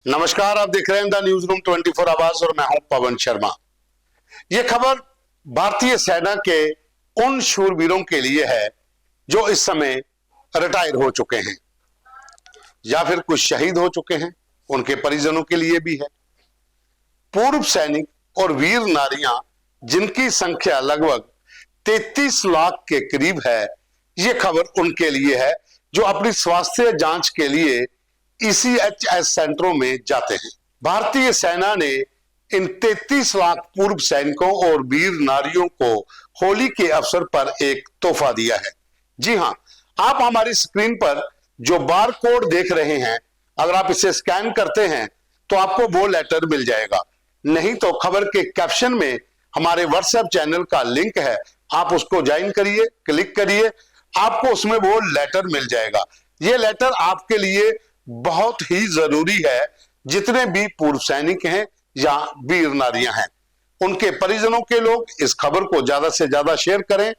नमस्कार, आप देख रहे हैं द न्यूज रूम 24 आवर्स और मैं हूं पवन शर्मा। यह खबर भारतीय सेना के उन शूरवीरों के लिए है जो इस समय रिटायर हो चुके हैं या फिर कुछ शहीद हो चुके हैं, उनके परिजनों के लिए भी है। पूर्व सैनिक और वीर नारियां जिनकी संख्या लगभग 33 लाख के करीब है, यह खबर उनके लिए है जो अपनी स्वास्थ्य जांच के लिए ECHS सेंटरों में जाते हैं। भारतीय सेना ने इन 33 लाख पूर्व सैनिकों और वीर नारियों को होली के अवसर पर एक तोहफा दिया है। जी हां, आप हमारी स्क्रीन पर जो बार कोड देख रहे हैं, अगर आप इसे स्कैन करते हैं तो आपको वो लेटर मिल जाएगा। नहीं तो खबर के कैप्शन में हमारे व्हाट्सएप चैनल का लिंक है, आप उसको ज्वाइन करिए, क्लिक करिए, आपको उसमें वो लेटर मिल जाएगा। ये लेटर आपके लिए बहुत ही जरूरी है। जितने भी पूर्व सैनिक हैं या वीर नारियां हैं, उनके परिजनों के लोग इस खबर को ज्यादा से ज्यादा शेयर करें,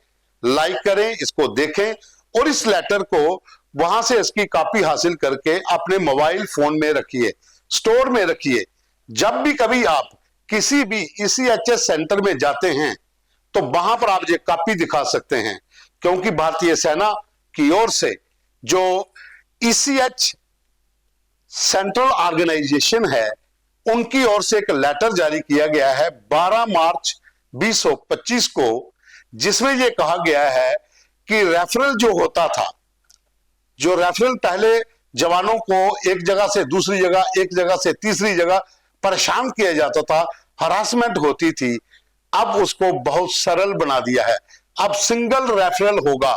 लाइक करें, इसको देखें और इस लेटर को वहां से इसकी कॉपी हासिल करके अपने मोबाइल फोन में रखिए, स्टोर में रखिए। जब भी कभी आप किसी भी ECHS सेंटर में जाते हैं तो वहां पर आप ये कॉपी दिखा सकते हैं, क्योंकि भारतीय सेना की ओर से जो ECH सेंट्रल ऑर्गेनाइजेशन है, उनकी ओर से एक लेटर जारी किया गया है 12 मार्च 2025 को, जिसमें यह कहा गया है कि रेफरल जो होता था, जो रेफरल पहले जवानों को एक जगह से दूसरी जगह, एक जगह से तीसरी जगह परेशान किया जाता था, हरासमेंट होती थी, अब उसको बहुत सरल बना दिया है। अब सिंगल रेफरल होगा,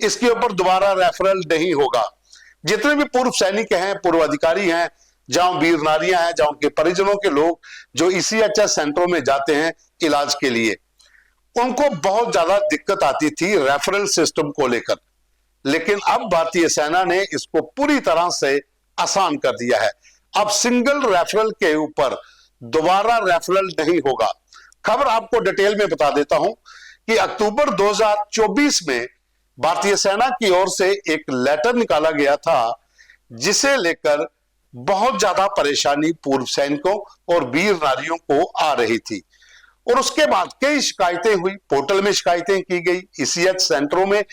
इसके ऊपर दोबारा रेफरल नहीं होगा। जितने भी पूर्व सैनिक हैं, पूर्व अधिकारी हैं, जहां वीर नारियां हैं, जहां उनके परिजनों के लोग जो ECHS सेंटरों में जाते हैं इलाज के लिए, उनको बहुत ज्यादा दिक्कत आती थी रेफरल सिस्टम को लेकर। लेकिन अब भारतीय सेना ने इसको पूरी तरह से आसान कर दिया है। अब सिंगल रेफरल के ऊपर दोबारा रेफरल नहीं होगा। खबर आपको डिटेल में बता देता हूं कि अक्टूबर 2024 में भारतीय सेना की ओर से एक लेटर निकाला गया था, जिसे लेकर बहुत ज्यादा परेशानी पूर्व सैनिकों और वीर नारियों को आ रही थी। और उसके बाद कई शिकायतें हुई, पोर्टल में शिकायतें की गई, ECH सेंटरों में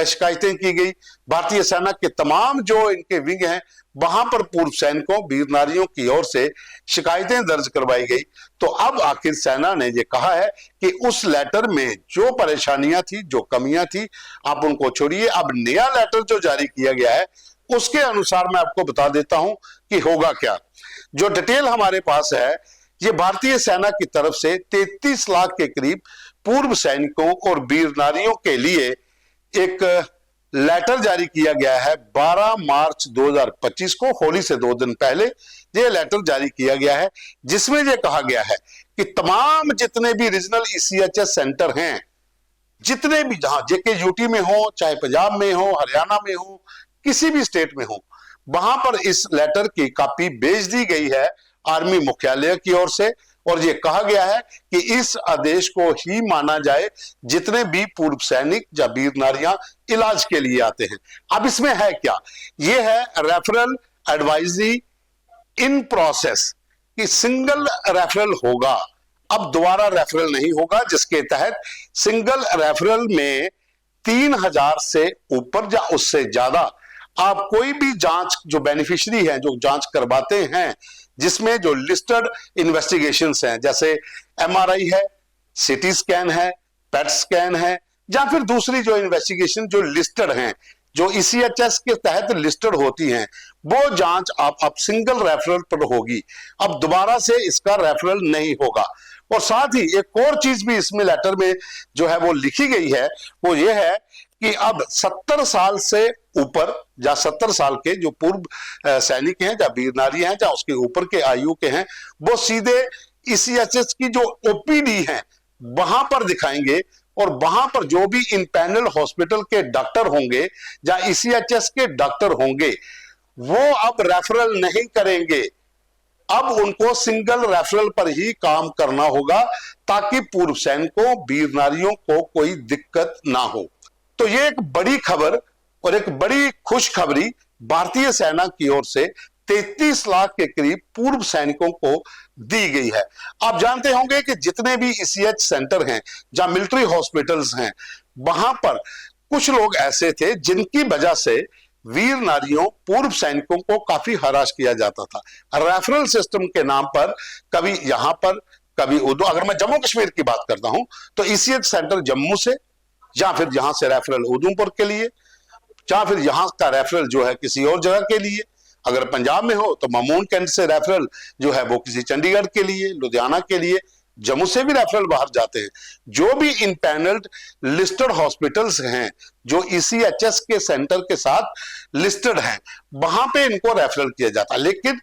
शिकायतें की गई, भारतीय सेना के तमाम जो इनके विंग हैं वहां पर पूर्व सैनिकों वीर नारियों की ओर से शिकायतें दर्ज करवाई गई। तो अब आखिर सेना ने यह कहा है कि उस लेटर में जो परेशानियां थी, जो कमियां थी, आप उनको छोड़िए। अब नया लेटर जो जारी किया गया है उसके अनुसार मैं आपको बता देता हूं कि होगा क्या। जो डिटेल हमारे पास है, ये भारतीय सेना की तरफ से 33 लाख के करीब पूर्व सैनिकों और वीर नारियों के लिए एक लेटर जारी किया गया है 12 मार्च 2025 को, होली से 2 दिन पहले यह लेटर जारी किया गया है, जिसमें यह कहा गया है कि तमाम जितने भी रीजनल ECHS सेंटर हैं, जितने भी, जहां जेके यूटी में हो, चाहे पंजाब में हो, हरियाणा में हो, किसी भी स्टेट में हो, वहां पर इस लेटर की कॉपी भेज दी गई है आर्मी मुख्यालय की ओर से। और यह कहा गया है कि इस आदेश को ही माना जाए जितने भी पूर्व सैनिक या वीर नारियां इलाज के लिए आते हैं। अब इसमें है क्या, यह है रेफरल एडवाइजरी इन प्रोसेस, कि सिंगल रेफरल होगा, अब दोबारा रेफरल नहीं होगा, जिसके तहत सिंगल रेफरल में 3000 से ऊपर या उससे ज्यादा आप कोई भी जांच, जो बेनिफिशियरी हैं, जो जांच करवाते हैं, जिसमें जो लिस्टेड इन्वेस्टिगेशंस हैं, जैसे MRI है, CT स्कैन है, PET स्कैन है, या फिर दूसरी जो इन्वेस्टिगेशन जो लिस्टेड हैं, जो ECHS के तहत लिस्टेड होती हैं, वो जांच आप सिंगल रेफरल पर होगी। अब दोबारा से इसका रेफरल नहीं होगा। और साथ ही एक और चीज भी इसमें लेटर में जो है वो लिखी गई है, वो ये है कि अब 70 साल से ऊपर या 70 साल के जो पूर्व सैनिक हैं या वीर नारी हैं या उसके ऊपर के आयु के हैं, वो सीधे ECHS की जो OPD है वहां पर दिखाएंगे, और वहां पर जो भी इन पैनल हॉस्पिटल के डॉक्टर होंगे या ECHS के डॉक्टर होंगे, वो अब रेफरल नहीं करेंगे। अब उनको सिंगल रेफरल पर ही काम करना होगा, ताकि पूर्व सैनिकों वीर नारियों को कोई दिक्कत ना हो। तो ये एक बड़ी खबर और एक बड़ी खुशखबरी भारतीय सेना की ओर से 33 लाख के करीब पूर्व सैनिकों को दी गई है। आप जानते होंगे कि जितने भी ईसीएच सेंटर हैं, जहां मिलिट्री हॉस्पिटल्स हैं, वहां पर कुछ लोग ऐसे थे जिनकी वजह से वीर नारियों, पूर्व सैनिकों को काफी हरास किया जाता था। रेफरल सिस्टम के नाम पर कभी यहां पर, कभी उधर। अगर मैं जम्मू कश्मीर की बात करता हूं तो ईसीएच सेंटर जम्मू से, या फिर यहां से रेफरल उधमपुर के लिए, या फिर यहां का रेफरल जो है किसी और जगह के लिए। अगर पंजाब में हो तो मामून कैंट से रेफरल जो है वो किसी चंडीगढ़ के लिए, लुधियाना के लिए। जम्मू से भी रेफरल बाहर जाते हैं। जो भी इनपैनल्ड लिस्टेड हॉस्पिटल्स हैं, जो ईसीएचएस के सेंटर के साथ लिस्टेड हैं, वहां पे इनको रेफरल किया जाता। लेकिन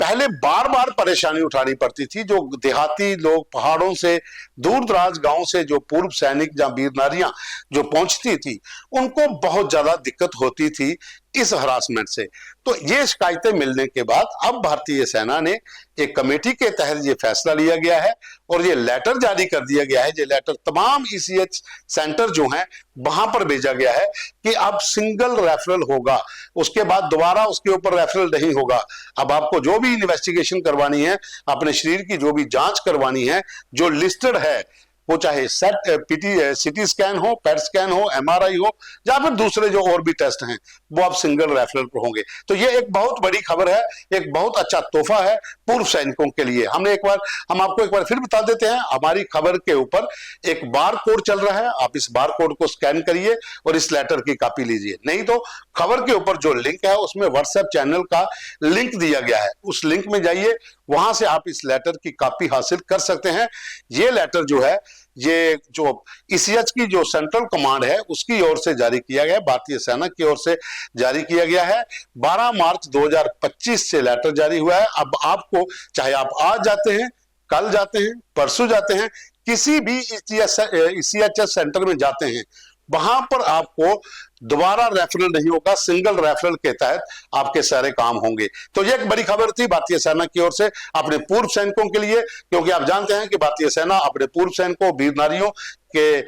पहले बार बार परेशानी उठानी पड़ती थी। जो देहाती लोग, पहाड़ों से, दूर दराज गांव से जो पूर्व सैनिक या वीर नारियां जो पहुंचती थी, उनको बहुत ज्यादा दिक्कत होती थी इस हरासमेंट से। तो ये शिकायतें मिलने के बाद अब भारतीय सेना ने एक कमेटी के तहत ये फैसला लिया गया है और ये लेटर जारी कर दिया गया है। ये लेटर तमाम ईसीएच सेंटर जो हैं वहां पर भेजा गया है कि अब सिंगल रेफरल होगा, उसके बाद दोबारा उसके ऊपर रेफरल नहीं होगा। अब आपको जो भी इन्वेस्टिगेशन करवानी है, अपने शरीर की जो भी जांच करवानी है, जो लिस्टेड है, वो चाहे सीटी स्कैन हो, पेट स्कैन हो, एमआरआई हो, या फिर दूसरे जो और भी टेस्ट हैं, वो अब सिंगल रेफरल पर होंगे। तो ये एक बहुत बड़ी खबर है, एक बहुत अच्छा तोहफा है पूर्व सैनिकों के लिए। हम आपको एक बार फिर बता देते हैं, हमारी खबर के ऊपर एक बार कोड चल रहा है। आप इस बार कोड को स्कैन करिए और इस लेटर की कॉपी लीजिए। नहीं तो खबर के ऊपर जो लिंक है उसमें व्हाट्सएप चैनल का लिंक दिया गया है, उस लिंक में जाइए, वहां से आप इस लेटर की कॉपी हासिल कर सकते हैं। ये लेटर जो है, ये जो ईसीएच की जो सेंट्रल कमांड है उसकी ओर से जारी किया गया है, भारतीय सेना की ओर से जारी किया गया है। 12 मार्च 2025 से लेटर जारी हुआ है। अब आपको, चाहे आप आज जाते हैं, कल जाते हैं, परसों जाते हैं, किसी भी ईसीएचएस सेंटर में जाते हैं, वहां पर आपको दोबारा रेफरल नहीं होगा, सिंगल रेफरल के तहत आपके सारे काम होंगे। तो यह एक बड़ी खबर थी भारतीय सेना की ओर से अपने पूर्व सैनिकों के लिए, क्योंकि आप जानते हैं कि भारतीय सेना अपने पूर्व सैनिकों, वीर नारियों के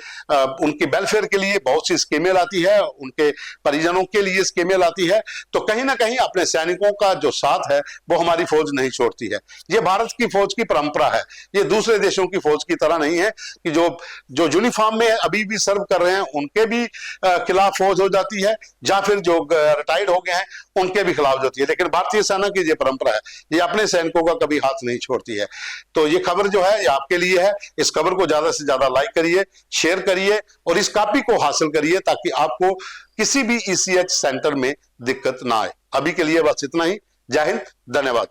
उनकी वेलफेयर के लिए बहुत सी स्कीमें लाती है, उनके परिजनों के लिए स्कीमें लाती है। तो कहीं ना कहीं अपने सैनिकों का जो साथ है वो हमारी फौज नहीं छोड़ती है। ये भारत की फौज की परंपरा है। ये दूसरे देशों की फौज की तरह नहीं है कि जो यूनिफॉर्म में अभी भी सर्व कर रहे हैं उनके भी खिलाफ फौज हो जाती है, या फिर जो रिटायर्ड हो गए हैं उनके भी खिलाफ होती है। लेकिन भारतीय सेना की ये परंपरा है, ये अपने सैनिकों का कभी हाथ नहीं छोड़ती है। तो ये खबर जो है ये आपके लिए है। इस खबर को ज्यादा से ज्यादा लाइक करिए, शेयर करिए और इस कॉपी को हासिल करिए, ताकि आपको किसी भी ईसीएच सेंटर में दिक्कत ना आए। अभी के लिए बस इतना ही। जय हिंद, धन्यवाद।